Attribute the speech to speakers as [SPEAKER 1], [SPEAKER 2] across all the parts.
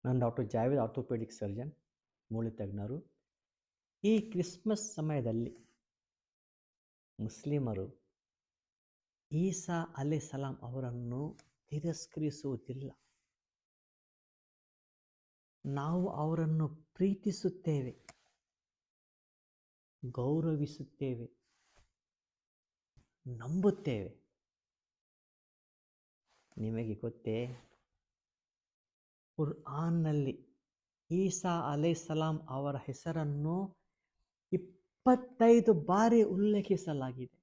[SPEAKER 1] ನಾನು doctor Javed, orthopaedic surgeon, ಮೂಳೆ ತಜ್ಞರು. ಈ ಕ್ರಿಸ್ಮಸ್ ಸಮಯದಲ್ಲಿ ಮುಸ್ಲಿಮರು ಈಸಾ ಅಲೈಹಿಸ್ಸಲಾಂ ಅವರನ್ನು ತಿರಸ್ಕರಿಸುವುದಿಲ್ಲ. ನಾವು ಅವರನ್ನು ಪ್ರೀತಿಸುತ್ತೇವೆ, ಗೌರವಿಸುತ್ತೇವೆ, ನಂಬುತ್ತೇವೆ. ನಿಮಗೆ ಗೊತ್ತೇ, ಕುರ್ಆನ್ನಲ್ಲಿ ಈಸಾ ಅಲೈಹಿಸ್ಸಲಾಂ ಅವರ ಹೆಸರನ್ನು 25 ಬಾರಿ ಉಲ್ಲೇಖಿಸಲಾಗಿದೆ.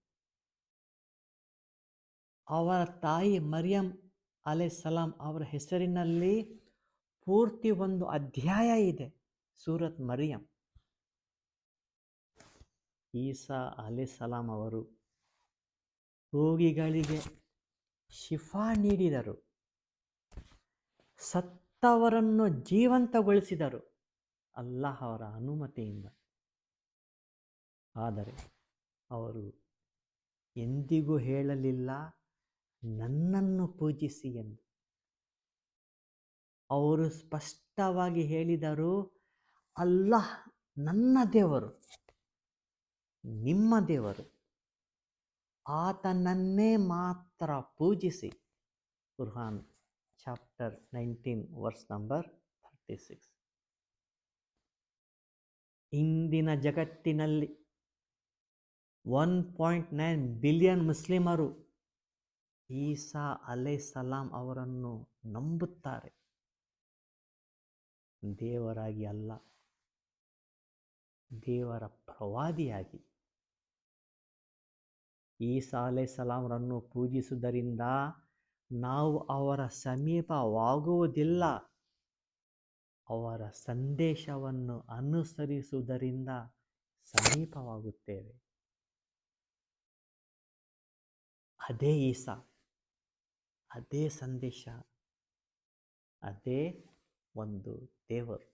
[SPEAKER 1] ಅವರ ತಾಯಿ ಮರಿಯಂ ಅಲೈಹಿಸ್ಸಲಾಂ ಅವರ ಹೆಸರಿನಲ್ಲಿ ಪೂರ್ತಿ ಒಂದು ಅಧ್ಯಾಯ ಇದೆ, ಸೂರತ್ ಮರಿಯಂ. ಈಸಾ ಅಲೈಹಿಸ್ಸಲಾಂ ಅವರು ರೋಗಿಗಳಿಗೆ ಶಿಫಾ ನೀಡಿದರು, ಸತ್ತವರನ್ನು ಜೀವಂತಗೊಳಿಸಿದರು ಅಲ್ಲಾಹ್ ಅವರ ಅನುಮತಿಯಿಂದ. ಆದರೆ ಅವರು ಎಂದಿಗೂ ಹೇಳಲಿಲ್ಲ ನನ್ನನ್ನು ಪೂಜಿಸಿ ಎಂದು. ಅವರು ಸ್ಪಷ್ಟವಾಗಿ ಹೇಳಿದರು, ಅಲ್ಲಾಹ್ ನನ್ನ ದೇವರು, ನಿಮ್ಮ ದೇವರು, ಆತನನ್ನೇ ಮಾತ್ರ ಪೂಜಿಸಿ. ಕುರ್ಆನ್ ಚಾಪ್ಟರ್ 19 ವರ್ಸ್ ನಂಬರ್ 36. ಇಂದಿನ ಜಗತ್ತಿನಲ್ಲಿ 1.9 ಬಿಲಿಯನ್ ಮುಸ್ಲಿಮರು ಈಸಾ ಅಲೈಹಿಸ್ಸಲಾಂ ಅವರನ್ನು ನಂಬುತ್ತಾರೆ, ದೇವರಾಗಿ ಅಲ್ಲ, ದೇವರ ಪ್ರವಾದಿಯಾಗಿ. ಈಸಾ ಅಲೈಹಿಸ್ಸಲಾಂರನ್ನು ಪೂಜಿಸುವುದರಿಂದ ನಾವು ಅವರ ಸಮೀಪವಾಗುವುದಿಲ್ಲ, ಅವರ ಸಂದೇಶವನ್ನು ಅನುಸರಿಸುವುದರಿಂದ ಸಮೀಪವಾಗುತ್ತೇವೆ. ಅದೇ ಈಸಾ, ಅದೇ ಸಂದೇಶ, ಅದೇ ಒಂದು ದೇವರು.